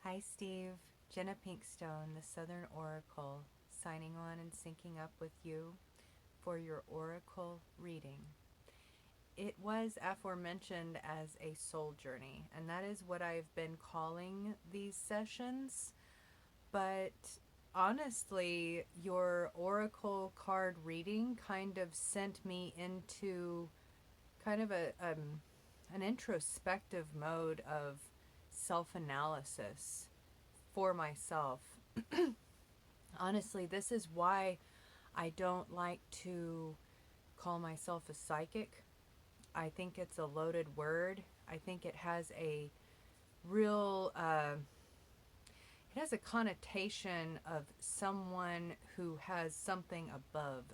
Hi, Steve. Jenna Pinkstone, the Southern Oracle, signing on and syncing up with you for your Oracle reading. It was aforementioned as a soul journey, and that is what I've been calling these sessions. But honestly, your Oracle card reading kind of sent me into kind of an introspective mode of self-analysis for myself. Honestly, this is why I don't like to call myself a psychic. I think it's a loaded word. I think it has a real, it has a connotation of someone who has something above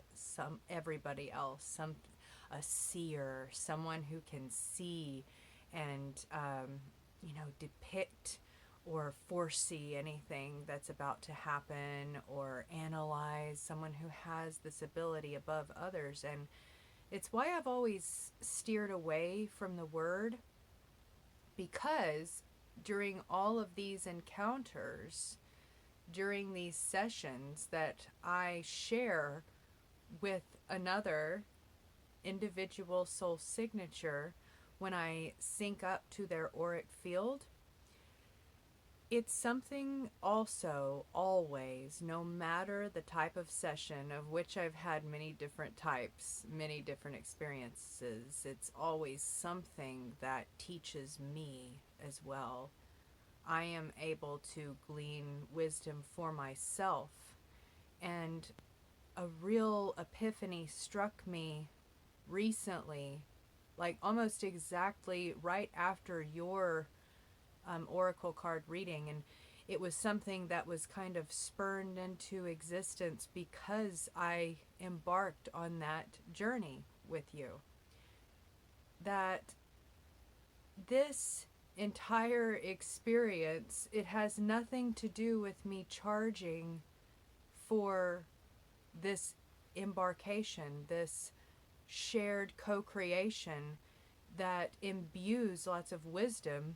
everybody else, a seer, someone who can see and depict or foresee anything that's about to happen or analyze, someone who has this ability above others. And it's why I've always steered away from the word, because during all of these encounters, during these sessions that I share with another individual soul signature, when I sync up to their auric field, it's something also, always, no matter the type of session, of which I've had many different types, many different experiences, it's always something that teaches me as well. I am able to glean wisdom for myself. And a real epiphany struck me recently, like almost exactly right after your oracle card reading, and it was something that was kind of spurned into existence because I embarked on that journey with you. That this entire experience, it has nothing to do with me charging for this embarkation, this shared co-creation that imbues lots of wisdom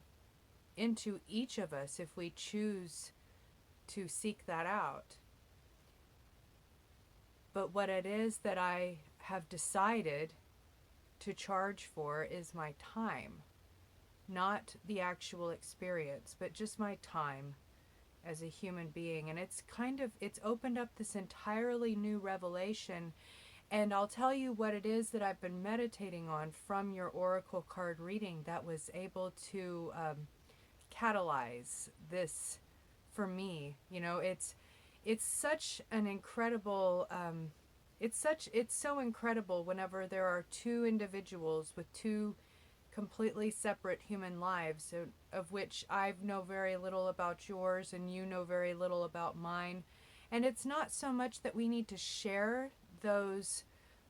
into each of us if we choose to seek that out. But what it is that I have decided to charge for is my time. Not the actual experience, but just my time as a human being. And it's opened up this entirely new revelation. And I'll tell you what it is that I've been meditating on from your oracle card reading that was able to catalyze this for me. It's such an incredible it's so incredible whenever there are two individuals with two completely separate human lives, of which I know very little about yours and you know very little about mine. And it's not so much that we need to share those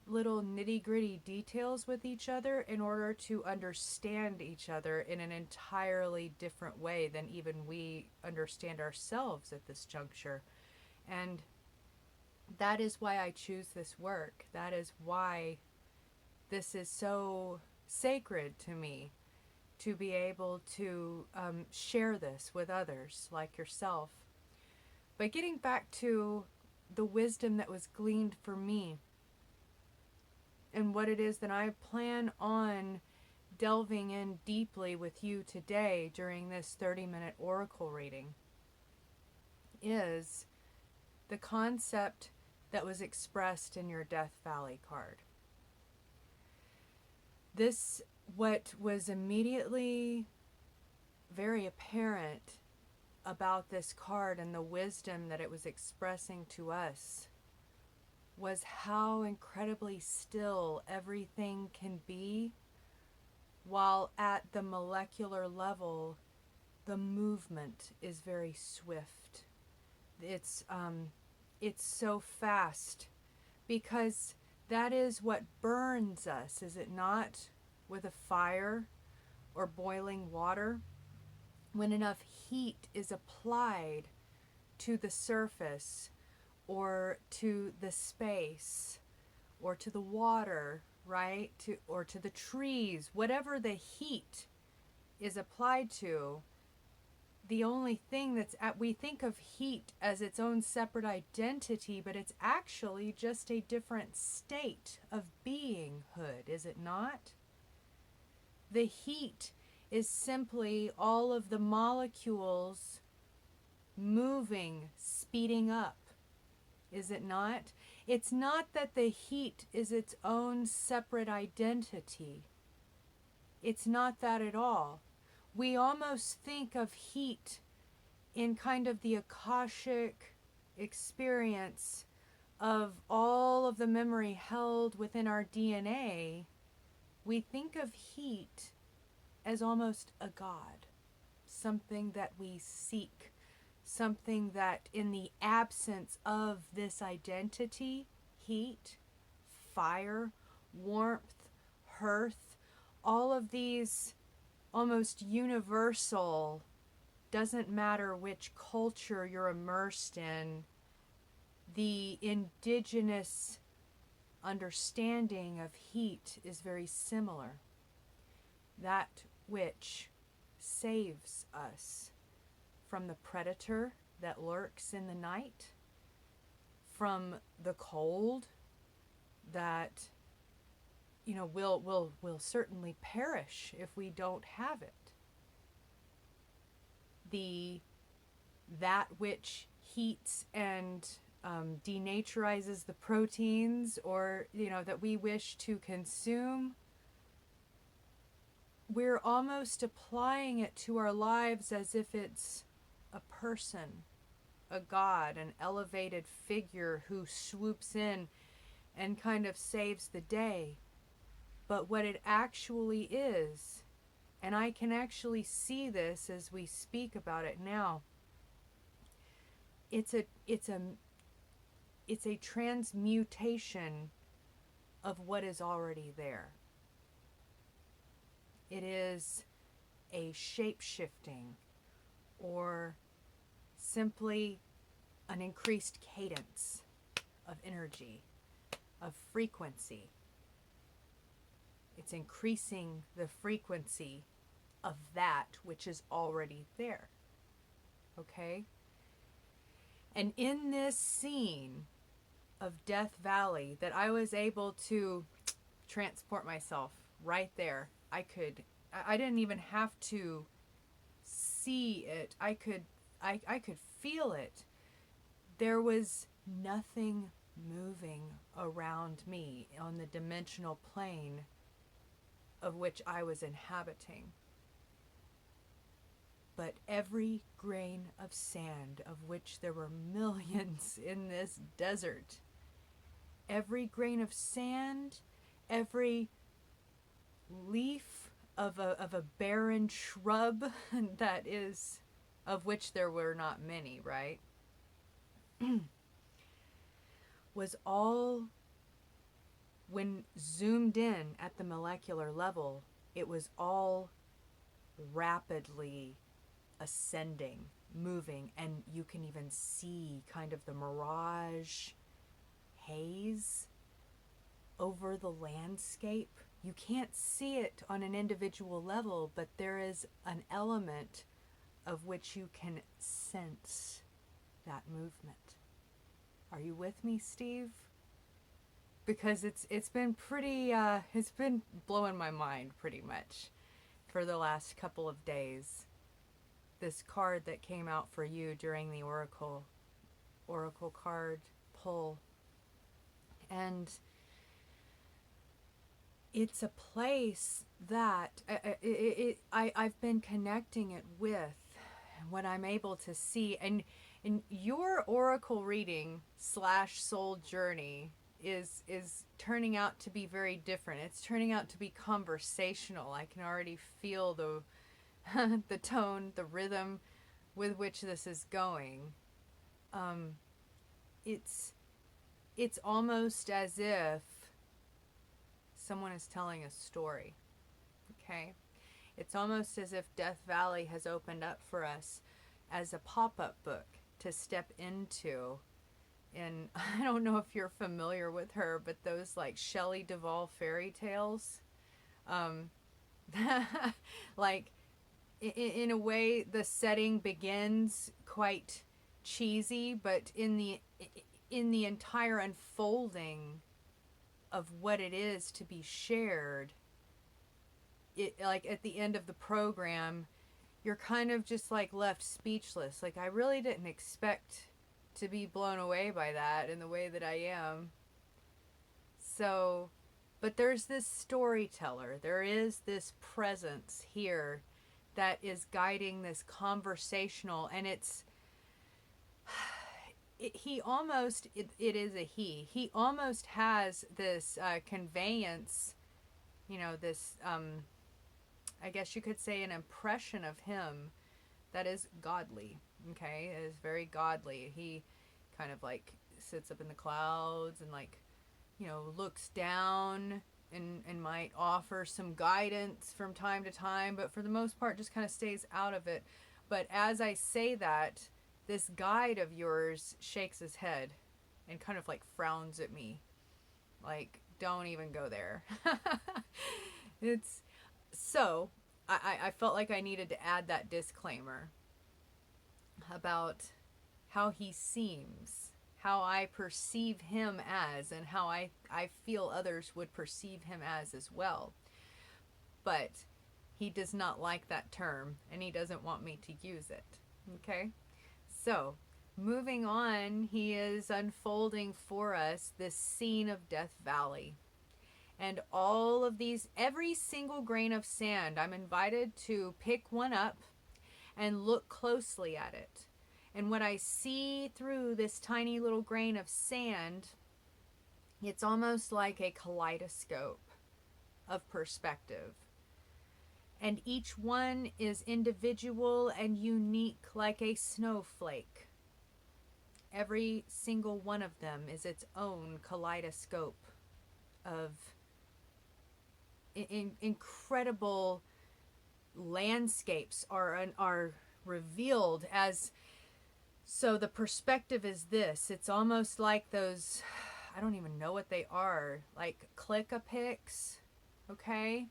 little nitty-gritty details with each other in order to understand each other in an entirely different way than even we understand ourselves at this juncture. And that is why I choose this work. That is why this is so sacred to me, to be able to share this with others like yourself. But getting back to the wisdom that was gleaned for me and what it is that I plan on delving in deeply with you today during this 30-minute oracle reading, is the concept that was expressed in your Death Valley card. This, what was immediately very apparent about this card and the wisdom that it was expressing to us, was how incredibly still everything can be, while at the molecular level the movement is very swift. It's so fast, because that is what burns us, is it not? With a fire or boiling water, when enough heat is applied to the surface or to the space or to the water, right? Or to the trees, whatever the heat is applied to, the only thing we think of heat as its own separate identity, but it's actually just a different state of beinghood, is it not? The heat is simply all of the molecules moving, speeding up, is it not? It's not that the heat is its own separate identity. It's not that at all. We almost think of heat in kind of the AKASHIC experience of all of the memory held within our DNA. We think of heat as almost a god, something that we seek, something that in the absence of this identity, heat, fire, warmth, hearth, all of these almost universal, doesn't matter which culture you're immersed in, the indigenous understanding of heat is very similar. That which saves us from the predator that lurks in the night, from the cold that will certainly perish if we don't have it. That which heats and denaturizes the proteins, or that we wish to consume, we're almost applying it to our lives as if it's a person, a god, an elevated figure who swoops in and kind of saves the day. But what it actually is, and I can actually see this as we speak about it now, it's a transmutation of what is already there. It is a shape-shifting, or simply an increased cadence of energy, of frequency. It's increasing the frequency of that which is already there. Okay? And in this scene of Death Valley, that I was able to transport myself right there. I didn't even have to see it. I could feel it. There was nothing moving around me on the dimensional plane of which I was inhabiting. But every grain of sand, of which there were millions in this desert, every grain of sand, every leaf of a barren shrub that is, of which there were not many, right? Was all, when zoomed in at the molecular level, it was all rapidly ascending, moving, and you can even see kind of the mirage haze over the landscape. You can't see it on an individual level, but there is an element of which you can sense that movement. Are you with me, Steve? Because it's been pretty, it's been blowing my mind pretty much for the last couple of days. This card that came out for you during the Oracle card pull. And it's a place that I've been connecting it with, what I'm able to see. And your Oracle reading / soul journey is turning out to be very different. It's turning out to be conversational. I can already feel the the tone, the rhythm with which this is going. It's almost as if someone is telling a story. Okay? It's almost as if Death Valley has opened up for us as a pop-up book to step into. And I don't know if you're familiar with her, but those like Shelley Duvall fairy tales, like in a way, the setting begins quite cheesy, but in the entire unfolding of what it is to be shared, it, like at the end of the program, you're kind of just like left speechless. Like, I really didn't expect to be blown away by that in the way that I am. So, but there's this storyteller, there is this presence here that is guiding this conversational, and he almost, it is a he almost has this conveyance, you know, this I guess you could say an impression of him that is godly. Okay, it is very godly. He kind of like sits up in the clouds and, like, you know, looks down and might offer some guidance from time to time, but for the most part just kind of stays out of it. But as I say that, this guide of yours shakes his head and kind of like frowns at me, like, don't even go there. It's so I felt like I needed to add that disclaimer about how he seems, how I perceive him as, and how I feel others would perceive him as well. But he does not like that term, and he doesn't want me to use it. Okay? So, moving on, he is unfolding for us this scene of Death Valley. And all of these, every single grain of sand, I'm invited to pick one up and look closely at it. And what I see through this tiny little grain of sand, it's almost like a kaleidoscope of perspective. And each one is individual and unique, like a snowflake. Every single one of them is its own kaleidoscope of incredible landscapes are revealed as. So the perspective is this. It's almost like those, I don't even know what they are, like click-a-pics, okay?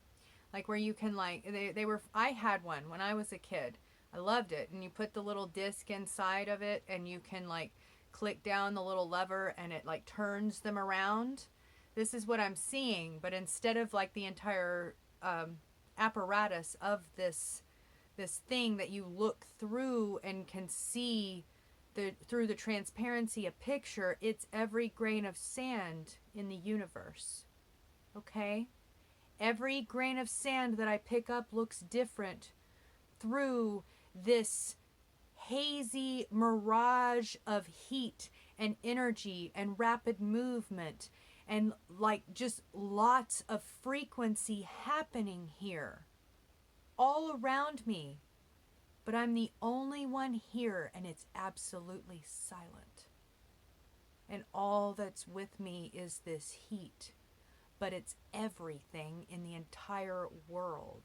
Like where you can, like, they were, I had one when I was a kid. I loved it. And you put the little disc inside of it and you can, like, click down the little lever and it, like, turns them around. This is what I'm seeing, but instead of, like, the entire apparatus of this thing that you look through and can see through the transparency of picture, it's every grain of sand in the universe. Okay? Every grain of sand that I pick up looks different through this hazy mirage of heat and energy and rapid movement and, like, just lots of frequency happening here all around me. But I'm the only one here, and it's absolutely silent. And all that's with me is this heat. But it's everything in the entire world.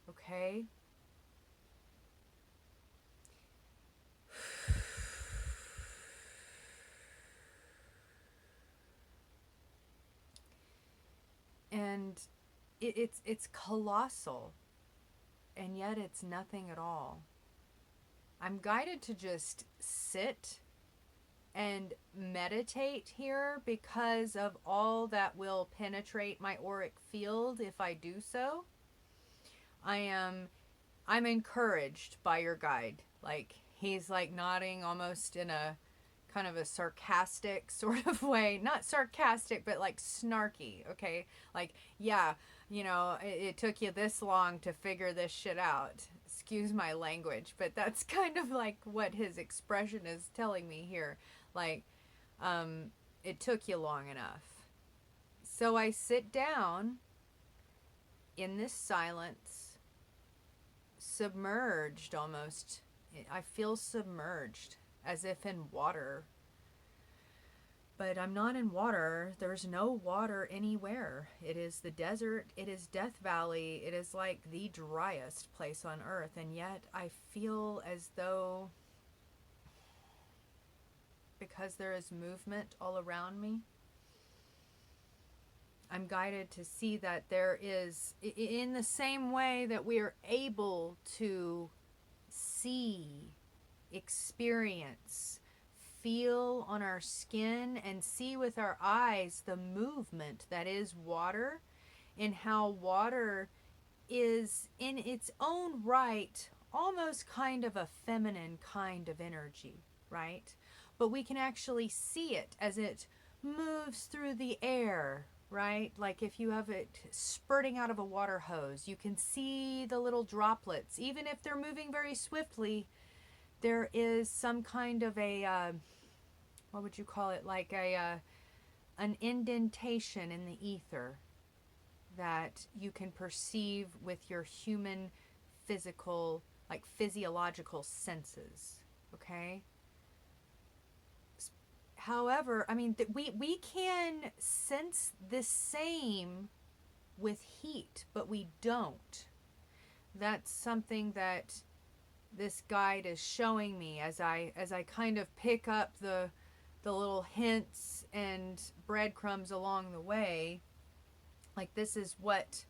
Okay? And it's colossal. And yet it's nothing at all. I'm guided to just sit and meditate here because of all that will penetrate my auric field if I do so. I'm encouraged by your guide. Like, he's like nodding almost in a kind of a sarcastic sort of way. Not sarcastic, but like snarky, okay? Like, yeah, you know, it took you this long to figure this shit out. Excuse my language, but that's kind of like what his expression is telling me here. Like, it took you long enough. So I sit down in this silence, submerged almost. I feel submerged, as if in water. But I'm not in water. There's no water anywhere. It is the desert. It is Death Valley. It is like the driest place on earth. And yet I feel as though, because there is movement all around me, I'm guided to see that there is, in the same way that we are able to see, experience, feel on our skin, and see with our eyes the movement that is water, and how water is in its own right almost kind of a feminine kind of energy, right? But we can actually see it as it moves through the air, right? Like if you have it spurting out of a water hose, you can see the little droplets. Even if they're moving very swiftly, there is some kind of a, what would you call it? Like an indentation in the ether that you can perceive with your human physical, like physiological senses, okay? However, I mean, we can sense the same with heat, but we don't. That's something that this guide is showing me as I kind of pick up the little hints and breadcrumbs along the way. Like, this is what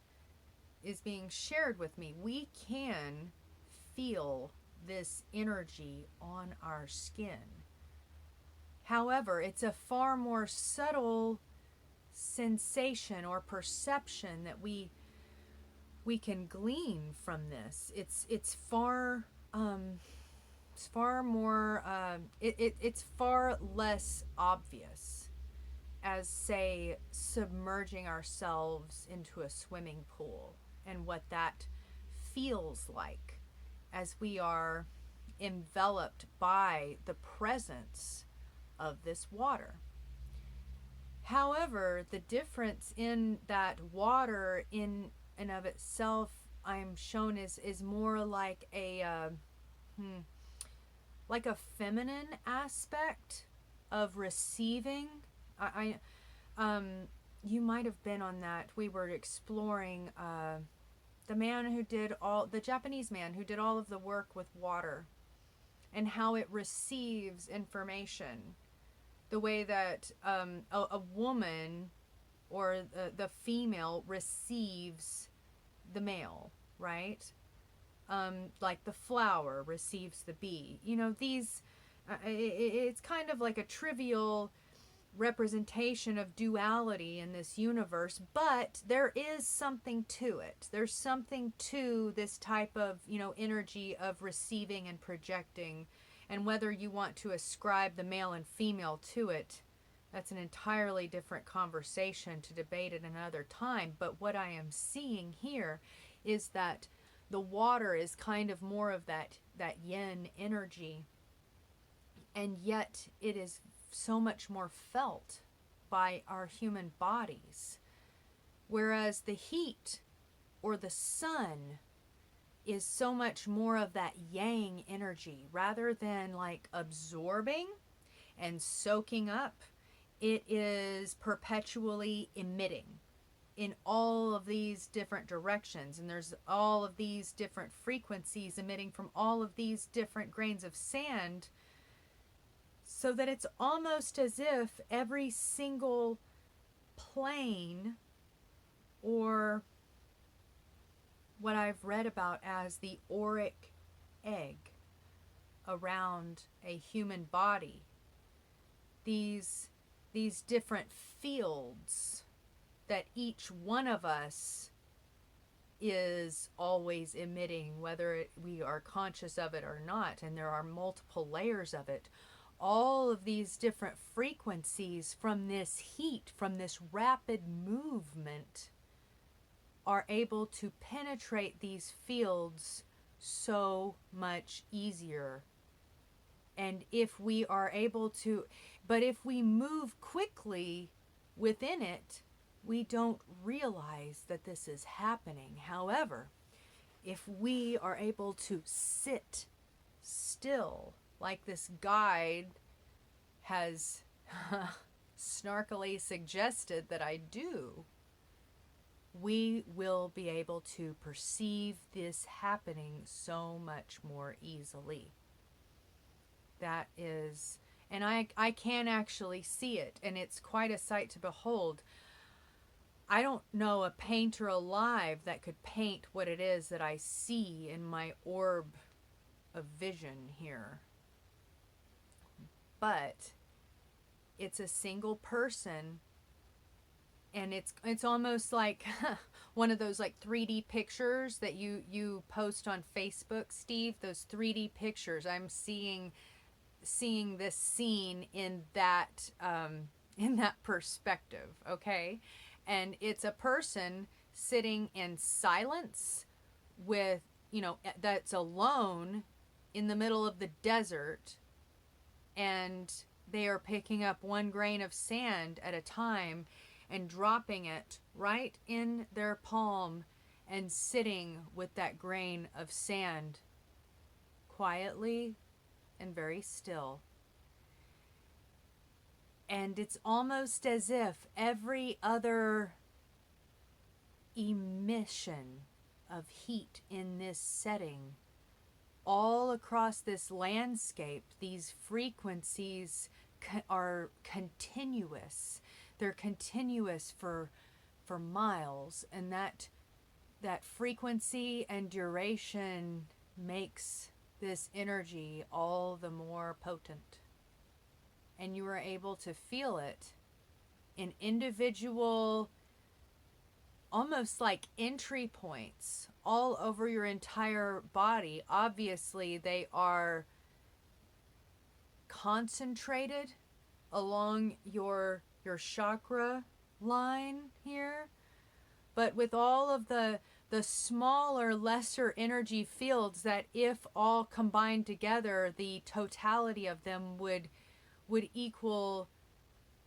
is being shared with me. We can feel this energy on our skin. However, it's a far more subtle sensation or perception that we can glean from this. It's far more it's far less obvious as, say, submerging ourselves into a swimming pool and what that feels like as we are enveloped by the presence of this water. However, the difference in that water in and of itself, I'm shown, is more like a like a feminine aspect of receiving. You might have been on that. We were exploring the Japanese man who did all of the work with water and how it receives information. The way that a woman or the female receives the male, right? Like the flower receives the bee. You know, it's kind of like a trivial representation of duality in this universe, but there is something to it. There's something to this type of, energy of receiving and projecting. And whether you want to ascribe the male and female to it, that's an entirely different conversation to debate at another time. But what I am seeing here is that the water is kind of more of that yin energy, and yet it is so much more felt by our human bodies. Whereas the heat or the sun is so much more of that yang energy. Rather than like absorbing and soaking up, it is perpetually emitting in all of these different directions. And there's all of these different frequencies emitting from all of these different grains of sand, so that it's almost as if every single plane, or what I've read about as the auric egg around a human body, these different fields that each one of us is always emitting, whether we are conscious of it or not, and there are multiple layers of it. All of these different frequencies from this heat, from this rapid movement, are able to penetrate these fields so much easier. And if we are able to, but if we move quickly within it, we don't realize that this is happening. However, if we are able to sit still, like this guide has snarkily suggested that I do, we will be able to perceive this happening so much more easily. That is, and I can actually see it, and it's quite a sight to behold. I don't know a painter alive that could paint what it is that I see in my orb of vision here. But it's a single person, and it's almost like one of those like 3D pictures that you post on Facebook, Steve. Those 3D pictures. I'm seeing this scene in that perspective, okay? And it's a person sitting in silence with, that's alone in the middle of the desert, and they are picking up one grain of sand at a time and dropping it right in their palm and sitting with that grain of sand quietly and very still. And it's almost as if every other emission of heat in this setting, all across this landscape, these frequencies are continuous. They're continuous for miles, and that frequency and duration makes this energy all the more potent. And you are able to feel it in individual, almost like entry points all over your entire body. Obviously, they are concentrated along your chakra line here, but with all of the smaller, lesser energy fields that, if all combined together, the totality of them would equal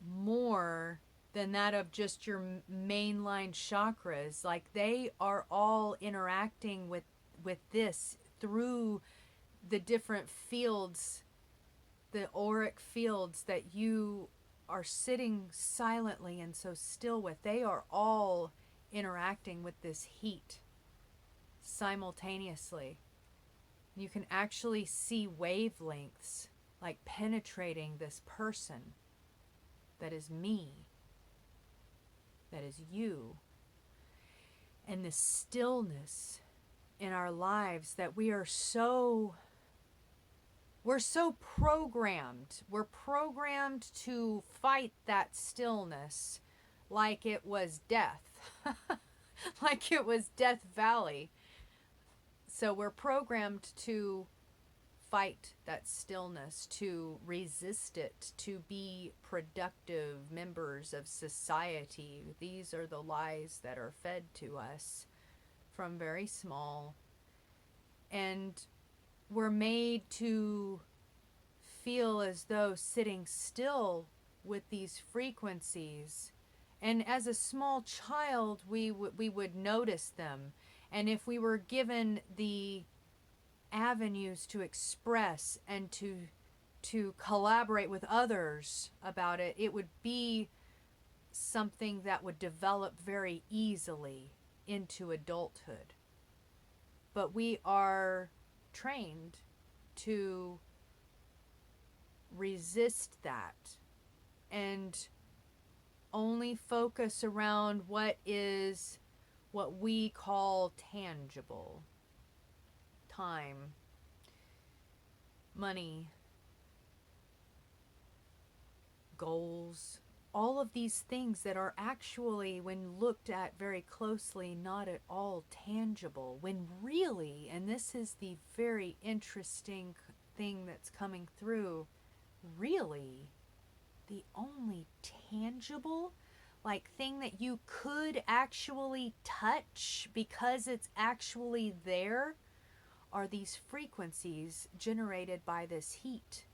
more than that of just your mainline chakras. Like, they are all interacting with this through the different fields, the auric fields that you are sitting silently and so still with. They are all interacting with this heat simultaneously. You can actually see wavelengths like penetrating this person that is me, that is you. And the stillness in our lives that we're so programmed. We're programmed to fight that stillness like it was death. Like it was Death Valley. So we're programmed to fight that stillness, to resist it, to be productive members of society. These are the lies that are fed to us from very small. And we're made to feel as though sitting still with these frequencies. And as a small child, we would notice them. And if we were given the avenues to express and to collaborate with others about it, it would be something that would develop very easily into adulthood. But we are trained to resist that and only focus around what we call tangible. Time, money, goals, all of these things that are actually, when looked at very closely, not at all tangible, when really, and this is the very interesting thing that's coming through, really the only tangible thing that you could actually touch because it's actually there are these frequencies generated by this heat.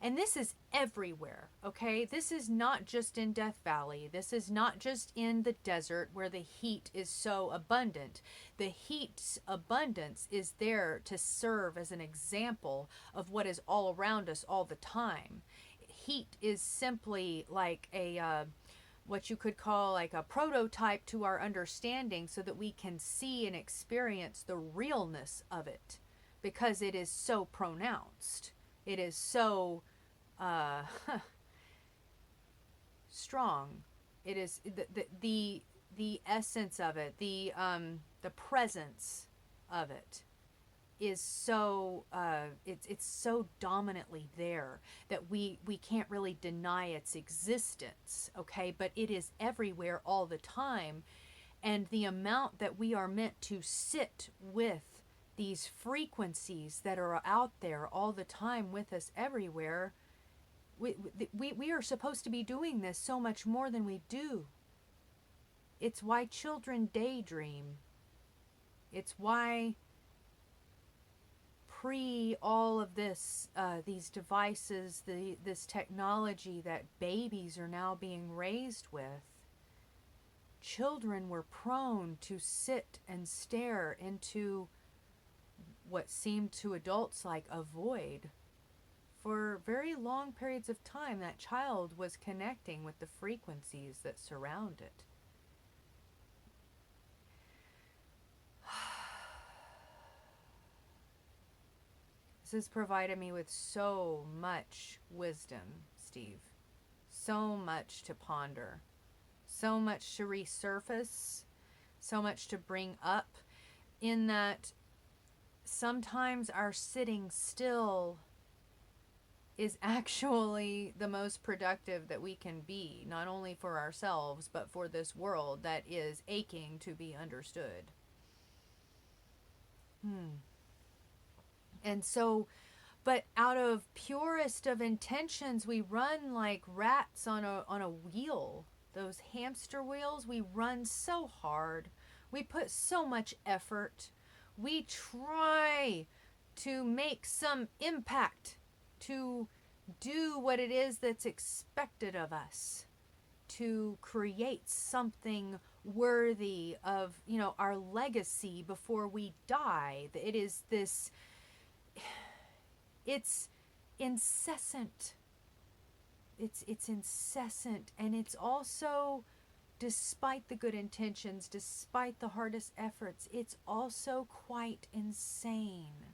And this is everywhere, okay? This is not just in Death Valley. This is not just in the desert where the heat is so abundant. The heat's abundance is there to serve as an example of what is all around us all the time. Heat is simply like what you could call like a prototype to our understanding so that we can see and experience the realness of it, because it is so pronounced. It is so strong. It is the essence of it, the presence of it is so it's so dominantly there that we can't really deny its existence, okay? But it is everywhere all the time, and the amount that we are meant to sit with these frequencies that are out there all the time with us everywhere, we are supposed to be doing this so much more than we do. It's why children daydream. It's why pre all of this, these devices, this technology that babies are now being raised with, children were prone to sit and stare into what seemed to adults like a void. For very long periods of time, that child was connecting with the frequencies that surround it. This has provided me with so much wisdom, Steve. So much to ponder. So much to resurface. So much to bring up. In that sometimes our sitting still is actually the most productive that we can be. Not only for ourselves, but for this world that is aching to be understood. And so, but out of purest of intentions, we run like rats on a wheel. Those hamster wheels, we run so hard. We put so much effort. We try to make some impact, to do what it is that's expected of us, to create something worthy of, our legacy before we die. It is this, it's incessant. It's incessant, and it's also, despite the good intentions, despite the hardest efforts, it's also quite insane.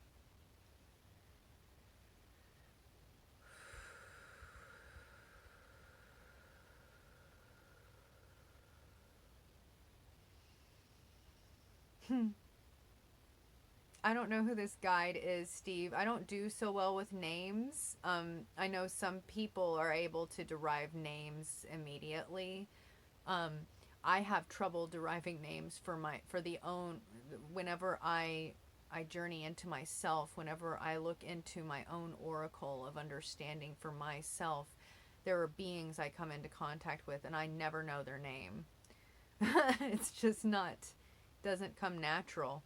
I don't know who this guide is, Steve. I don't do so well with names. I know some people are able to derive names immediately. I have trouble deriving names whenever I journey into myself, whenever I look into my own oracle of understanding for myself. There are beings I come into contact with and I never know their name. It's just doesn't come natural.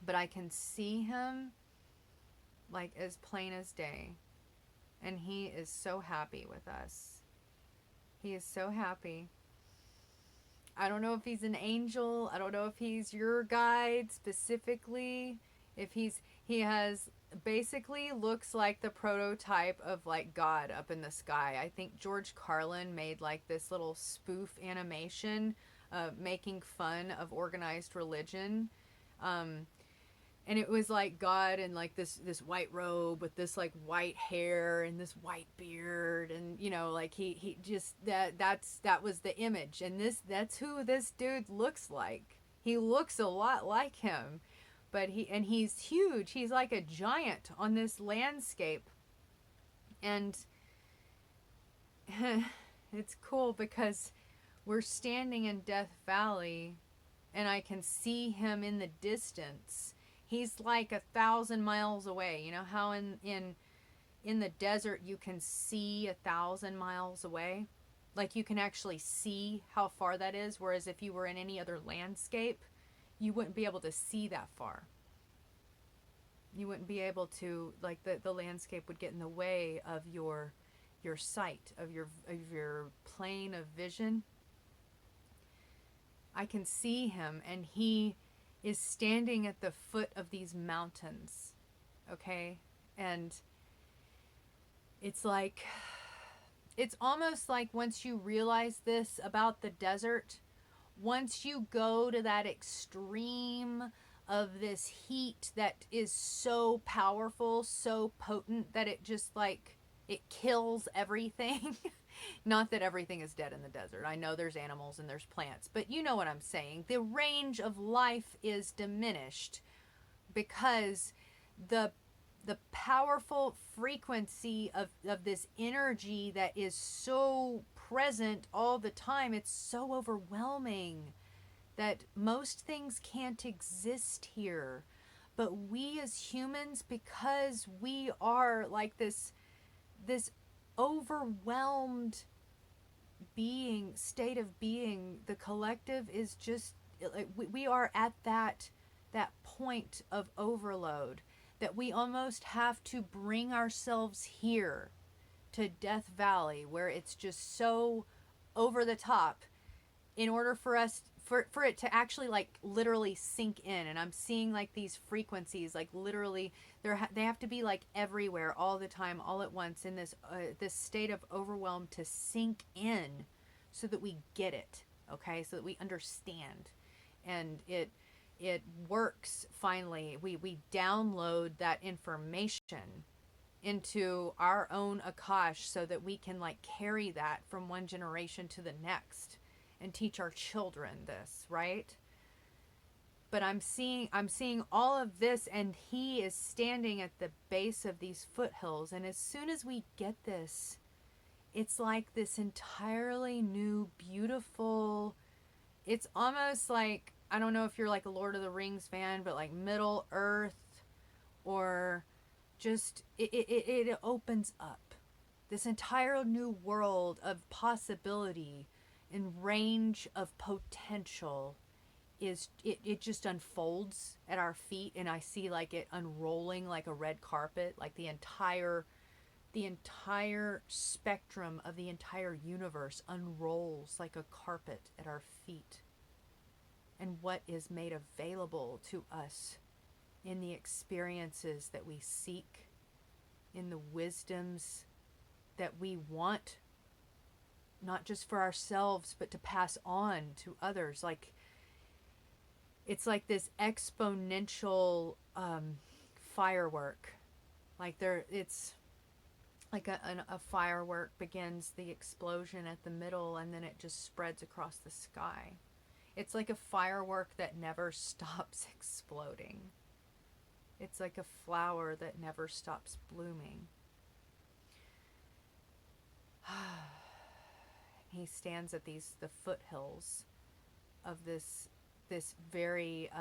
But I can see him like as plain as day. And he is so happy with us. He is so happy. I don't know if he's an angel. I don't know if he's your guide specifically. He has basically looks like the prototype of like God up in the sky. I think George Carlin made like this little spoof animation making fun of organized religion. And it was like God in like this white robe with this like white hair and this white beard, and like he just that was the image. And that's who this dude looks like. He looks a lot like him, but he's huge. He's like a giant on this landscape. And it's cool because we're standing in Death Valley and I can see him in the distance. He's like 1,000 miles away. You know how in the desert you can see 1,000 miles away? Like you can actually see how far that is. Whereas if you were in any other landscape, you wouldn't be able to see that far. You wouldn't be able to, like the landscape would get in the way of your sight, of your plane of vision. I can see him, and he is standing at the foot of these mountains, okay? And it's almost like once you realize this about the desert, once you go to that extreme of this heat that is so powerful, so potent, that it just like It kills everything. Not that everything is dead in the desert. I know there's animals and there's plants, but you know what I'm saying. The range of life is diminished because the powerful frequency of this energy that is so present all the time, it's so overwhelming that most things can't exist here. But we as humans, because we are like this overwhelmed state of being, the collective is just like we are at that point of overload that we almost have to bring ourselves here to Death Valley, where it's just so over the top in order for us for it to actually like literally sink in. And I'm seeing like these frequencies like literally they have to be like everywhere all the time, all at once, in this this state of overwhelm to sink in so that we get it, okay, so that we understand. And it works. Finally we download that information into our own Akash so that we can like carry that from one generation to the next and teach our children this, right? But I'm seeing all of this, and he is standing at the base of these foothills, and as soon as we get this, it's like this entirely new, beautiful, it's almost like, I don't know if you're like a Lord of the Rings fan, but like Middle Earth, or just it opens up this entire new world of possibility and range of potential. Is it just unfolds at our feet, and I see like it unrolling like a red carpet, like the entire spectrum of the entire universe unrolls like a carpet at our feet. And what is made available to us in the experiences that we seek, in the wisdoms that we want, not just for ourselves, but to pass on to others. Like, it's like this exponential firework. Like it's like a firework begins the explosion at the middle, and then it just spreads across the sky. It's like a firework that never stops exploding. It's like a flower that never stops blooming. He stands at the foothills of this very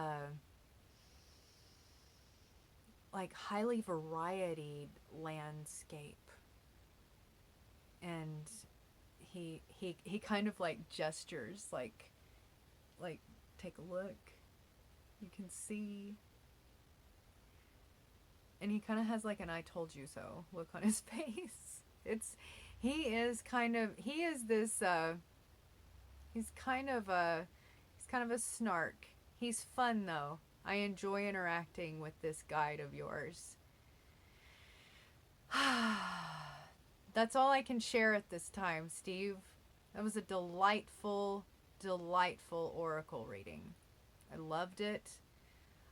like highly varied landscape, and he kind of like gestures like take a look, you can see. And he kind of has like an "I told you so" look on his face. He's kind of a snark. He's fun though. I enjoy interacting with this guide of yours. That's all I can share at this time, Steve. That was a delightful oracle reading. I loved it.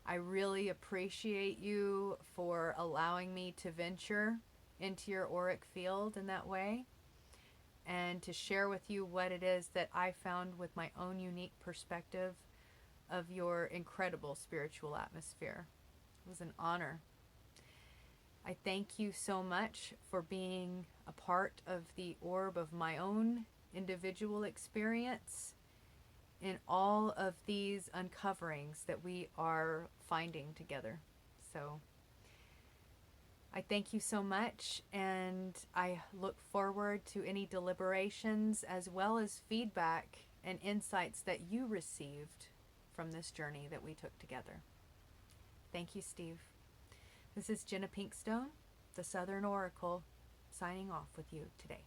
I really appreciate you for allowing me to venture into your auric field in that way, and to share with you what it is that I found with my own unique perspective of your incredible spiritual atmosphere. It was an honor. I thank you so much for being a part of the orb of my own individual experience in all of these uncoverings that we are finding together. So I thank you so much, and I look forward to any deliberations as well as feedback and insights that you received from this journey that we took together. Thank you, Steve. This is Jenna Pinkstone, the Southern Oracle, signing off with you today.